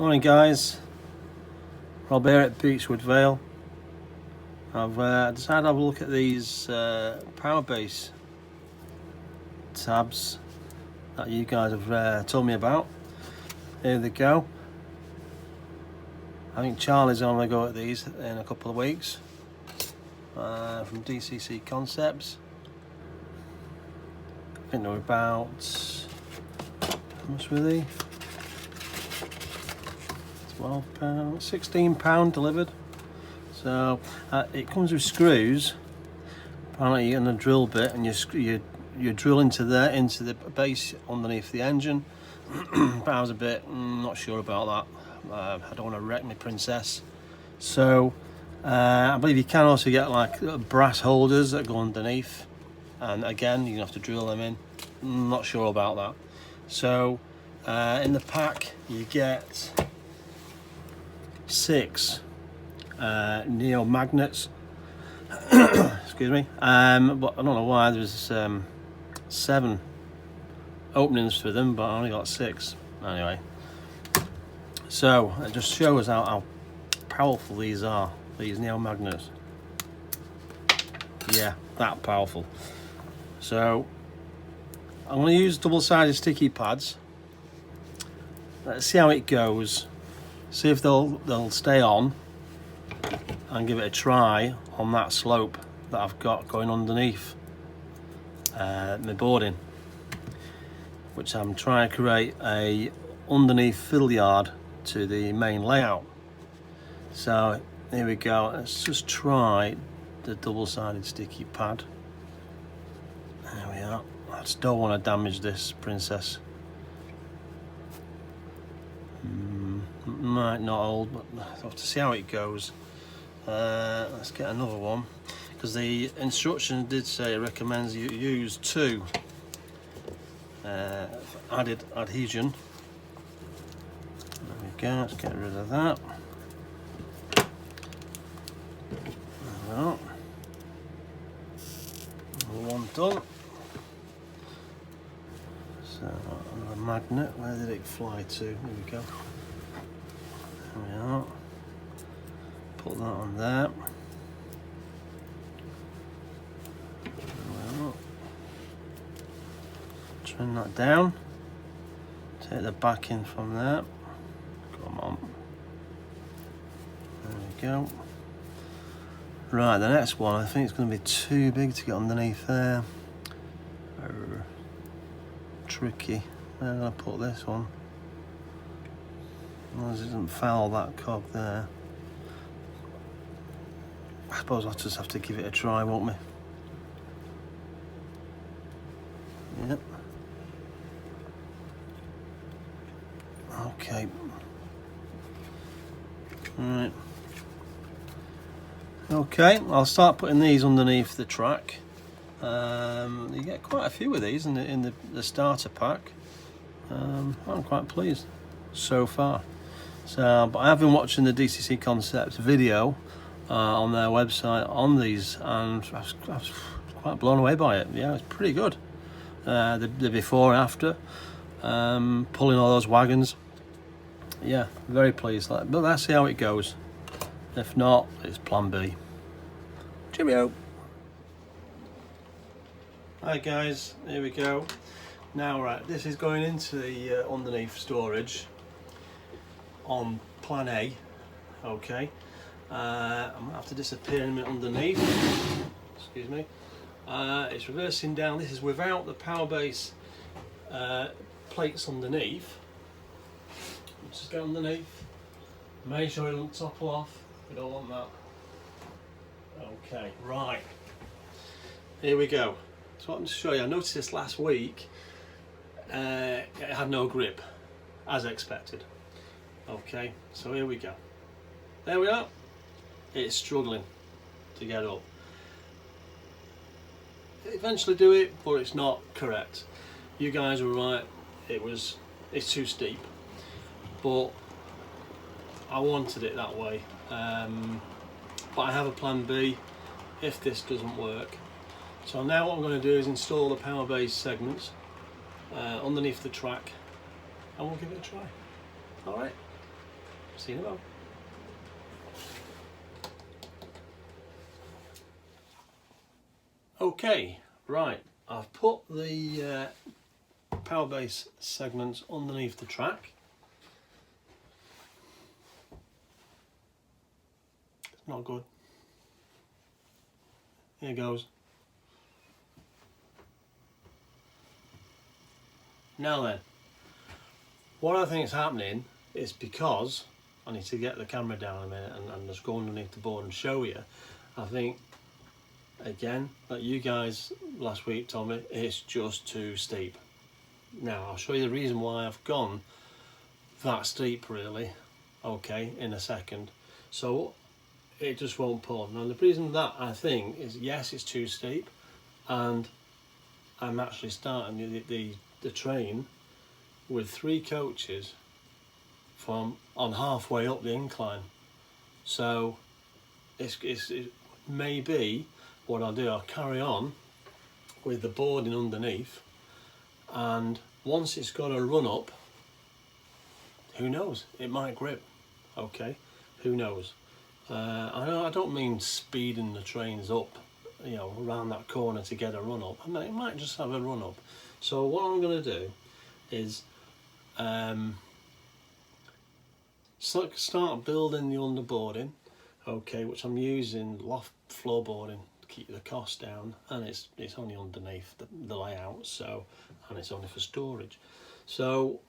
Morning guys, Rob here at Beechwood Vale. I've decided to have a look at these Powerbase tabs that you guys have told me about. Here they go. I think Charlie's on the go at these in a couple of weeks from DCC Concepts. I think they were about, how much were they? £12, £16 delivered. So it comes with screws. Apparently you're going to drill bit and you drill into the base underneath the engine. But I was a bit not sure about that. I don't want to wreck my princess. So I believe you can also get like brass holders that go underneath, and again you're gonna have to drill them in. Not sure about that. So in the pack you get 6 neo magnets. Excuse me. But I don't know why there's 7 openings for them, but I only got 6 anyway. So it just shows how powerful these are, these neo magnets. Yeah, that powerful. So I'm going to use double-sided sticky pads. Let's see how it goes. See if they'll stay on, and give it a try on that slope that I've got going underneath my boarding, which I'm trying to create a underneath fill yard to the main layout. So here we go. Let's just try the double-sided sticky pad. There we are. I just don't want to damage this princess. Might not hold, but I'll have to see how it goes. Let's get another one, because the instructions did say it recommends you use 2 added adhesion. There we go. Let's get rid of that. There we go. Another one done. So another magnet. Where did it fly to? Here we go. There we are. Put that on there. Well, trim that down. Take the backing from there. Come on. There we go. Right, the next one, I think it's going to be too big to get underneath there. Tricky. Where am I going to put this one? As long as it doesn't foul that cog there. I suppose I'll just have to give it a try, won't we? Yep. Okay. Right. Okay, I'll start putting these underneath the track. You get quite a few of these in the starter pack. I'm quite pleased so far. So, but I have been watching the DCC Concepts video on their website on these, and I was quite blown away by it. Yeah, it's pretty good. The before and after, pulling all those wagons. Yeah, very pleased. But let's see how it goes. If not, it's plan B. Cheerio. Hi guys, here we go. Now right, this is going into the underneath storage on plan A. Okay, I'm gonna have to disappear in a minute underneath. Excuse me. It's reversing down. This is without the Powerbase plates underneath. Let's just go underneath. Make sure it doesn't topple off. We don't want that. Okay, right. Here we go. So I'm to show you. I noticed this last week. It had no grip, as expected. Okay, so here we go. There we are. It's struggling to get up. Eventually do it, but it's not correct. You guys were right. It's too steep, but I wanted it that way. But I have a plan B if this doesn't work. So now what I'm going to do is install the Powerbase segments underneath the track, and we'll give it a try. Alright, See you in a moment. Okay, right, I've put the Powerbase segments underneath the track. It's not good. Here goes. Now then, what I think is happening is because I need to get the camera down a minute and just go underneath the board and show you. I think, again, like you guys last week told me, it's just too steep. Now, I'll show you the reason why I've gone that steep, really, okay, in a second. So, it just won't pull. Now, the reason that I think is, yes, it's too steep, and I'm actually starting the train with 3 coaches from on halfway up the incline. So it may be what I'll do, I'll carry on with the boarding underneath, and once it's got a run up, who knows, it might grip, okay, who knows. I don't mean speeding the trains up, you know, around that corner to get a run up. I mean, it might just have a run up. So what I'm going to do is start building the underboarding, okay, which I'm using loft floorboarding to keep the cost down, and it's only underneath the layout, so, and it's only for storage. So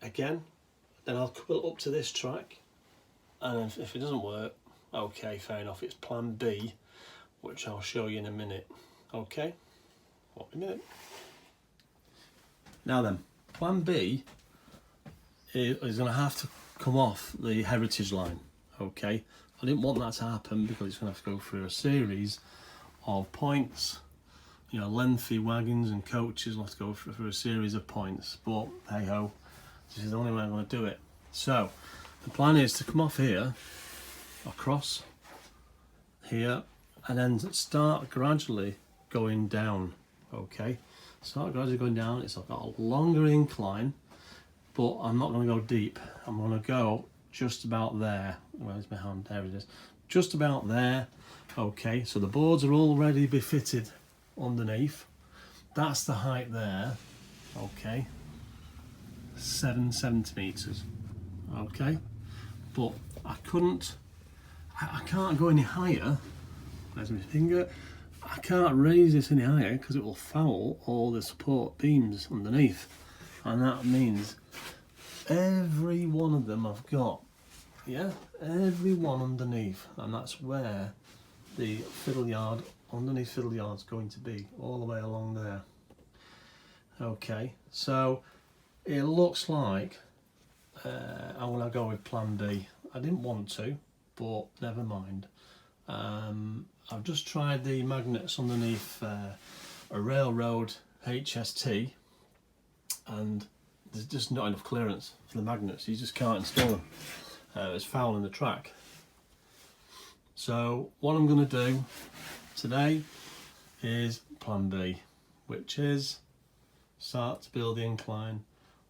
again, then I'll couple it up to this track, and if it doesn't work, okay, fair enough, it's plan B, which I'll show you in a minute. Okay, what a minute. Now then, plan B is going to have to come off the heritage line, okay. I didn't want that to happen because it's going to have to go through a series of points, you know, lengthy wagons and coaches will have to go through a series of points, but hey ho, this is the only way I'm going to do it. So the plan is to come off here, across here, and then start gradually going down, okay. Start gradually going down. It's got a longer incline, but I'm not going to go deep. I'm going to go just about there. Where's my hand? There it is. Just about there. Okay, so the boards are already befitted underneath. That's the height there. Okay, 7 centimeters. Okay, but I can't go any higher. There's my finger. I can't raise this any higher because it will foul all the support beams underneath, and that means every one of them I've got, yeah, every one underneath, and that's where the fiddle yard, underneath fiddle yard's going to be, all the way along there. Okay, so it looks like I want to go with plan B. I didn't want to, but never mind. I've just tried the magnets underneath a railroad HST, and there's just not enough clearance for the magnets. You just can't install them. It's fouling the track. So what I'm going to do today is plan B, which is start to build the incline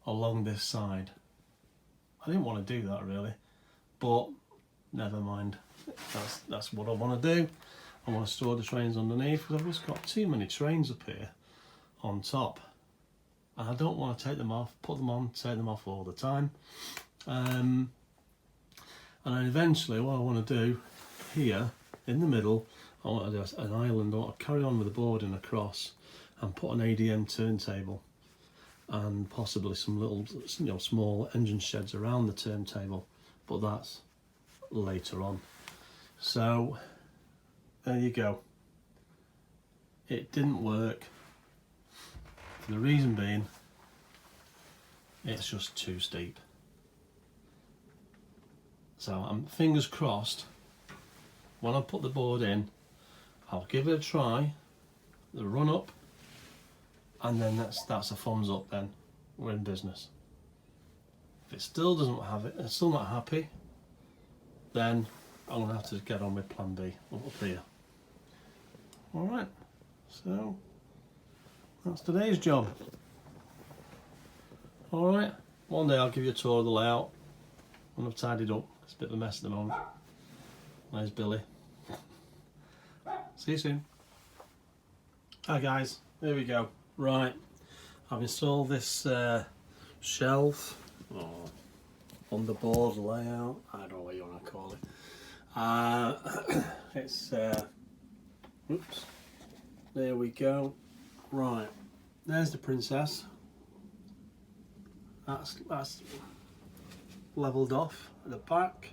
along this side. I didn't want to do that really, but never mind. That's what I want to do. I want to store the trains underneath because I've just got too many trains up here on top, and I don't want to take them off, put them on, take them off all the time. And then eventually what I want to do here in the middle, I want to do an island. I want to carry on with the boarding across and put an ADM turntable and possibly some little, you know, small engine sheds around the turntable, but that's later on. So there you go. It didn't work for the reason being it's just too steep. So I'm fingers crossed when I put the board in, I'll give it a try, the run up, and then that's a thumbs up. Then we're in business. If it still doesn't have it, it's still not happy, then I'm going to have to get on with plan B up here. Alright, so that's today's job. Alright, One day I'll give you a tour of the layout when I've tidied up. It's a bit of a mess at the moment. There's Billy. See you soon. Hi guys, there we go. Right, I've installed this shelf on the board layout. I don't know what you want to call it. It's oops. There we go. Right, there's the princess. That's levelled off at the back.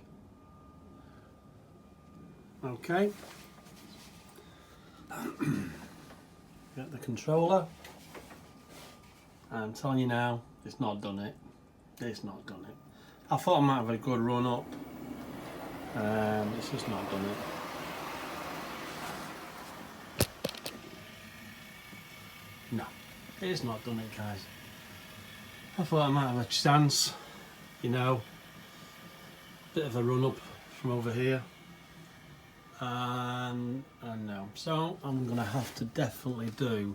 Okay. Get the controller. I'm telling you now, it's not done it. It's not done it. I thought I might have a good run up. It's just not done it. No, it's not done it, guys. I thought I might have a chance, you know, bit of a run up from over here. And no, so I'm gonna have to definitely do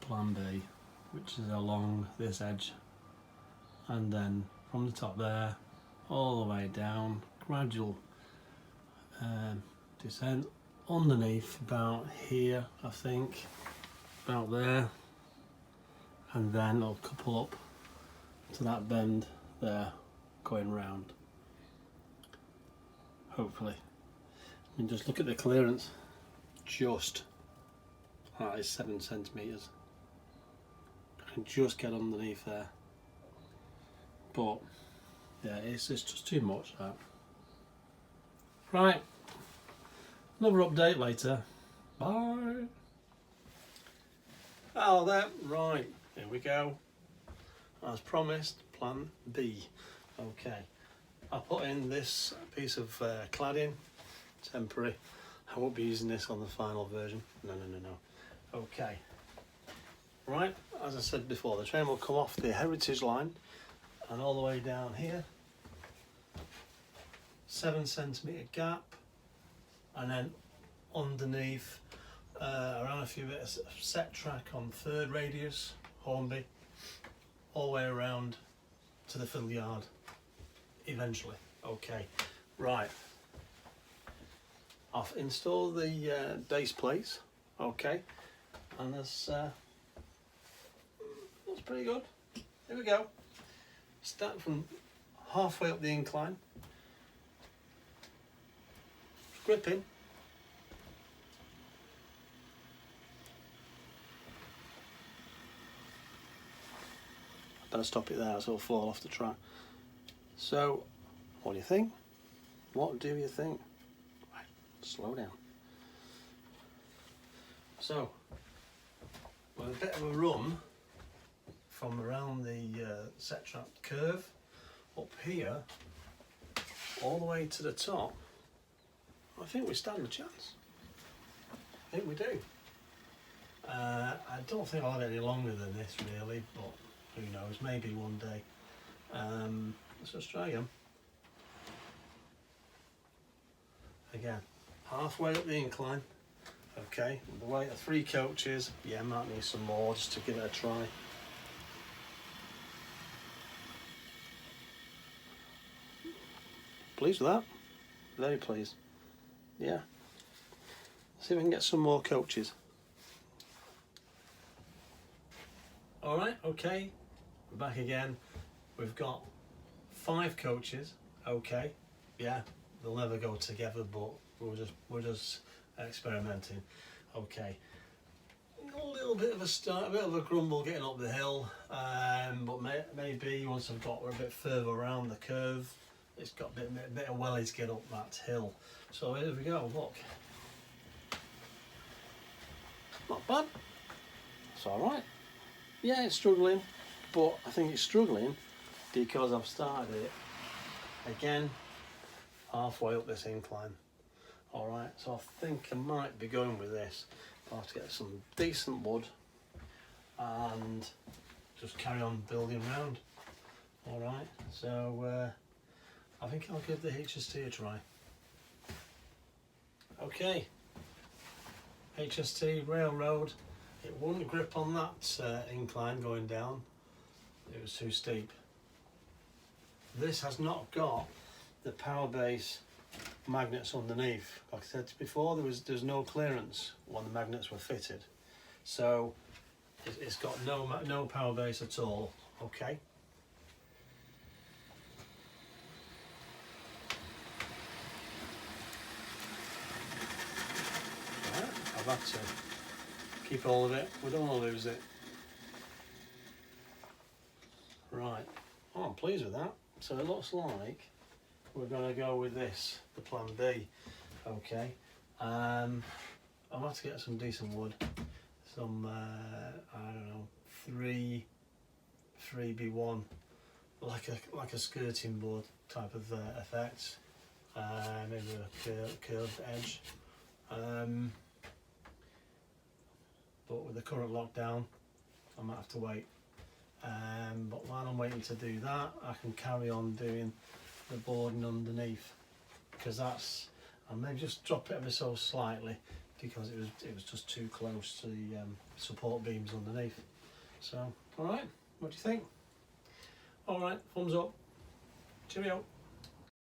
plan B, which is along this edge, and then from the top there all the way down, gradual descent underneath about here, I think, about there, and then I'll couple up to that bend there going round, hopefully. And just look at the clearance, just, that is 7 centimetres. I can just get underneath there, but yeah, it's just too much, that. Right, another update later. Bye. Oh, there, right, here we go. As promised, plan B. Okay, I put in this piece of cladding, temporary. I won't be using this on the final version. No. Okay. Right, as I said before, the train will come off the heritage line and all the way down here. 7 centimetre gap, and then underneath around a few bits of set track on 3rd radius, Hornby, all the way around to the fiddle yard eventually. Okay, right. I've installed the base plates, okay, and that's pretty good. Here we go. Start from halfway up the incline, gripping. I better stop it there, so it'll fall off the track. So, what do you think? What do you think? Right, slow down. So, with a bit of a run from around the set trap curve up here all the way to the top, I think we stand a chance. I think we do. I don't think I'll have it any longer than this really, but who knows, maybe one day. Let's just try again. Again, halfway up the incline. Okay, the weight of 3 coaches. Yeah, might need some more just to give it a try. Pleased with that? Very pleased. Yeah. See if we can get some more coaches. Alright, okay. We're back again. We've got 5 coaches. Okay. Yeah, they'll never go together, but we're just experimenting. Okay. A little bit of a start, a bit of a grumble getting up the hill, but maybe once I've got a bit further around the curve, it's got a bit of welly to get up that hill. So here we go, look. Not bad. It's alright. Yeah, it's struggling, but I think it's struggling because I've started it again halfway up this incline. Alright, so I think I might be going with this. I'll have to get some decent wood and just carry on building round. Alright, so I think I'll give the HST a try. Okay, HST railroad. It wouldn't grip on that incline going down. It was too steep. This has not got the Powerbase magnets underneath. Like I said before, there's no clearance when the magnets were fitted, so it's got no Powerbase at all. Okay. Right, I've had to keep hold of it. We don't want to lose it. Right. Oh, I'm pleased with that. So it looks like we're going to go with this, the plan B. Okay. I'll have to get some decent wood. Some, I don't know, 3B1, like a skirting board type of effect. Maybe a curved edge. But with the current lockdown, I might have to wait. But while I'm waiting to do that, I can carry on doing the boarding underneath, because I'll maybe just drop it ever so slightly, because it was just too close to the support beams underneath. So, all right, what do you think? All right, thumbs up. Cheerio.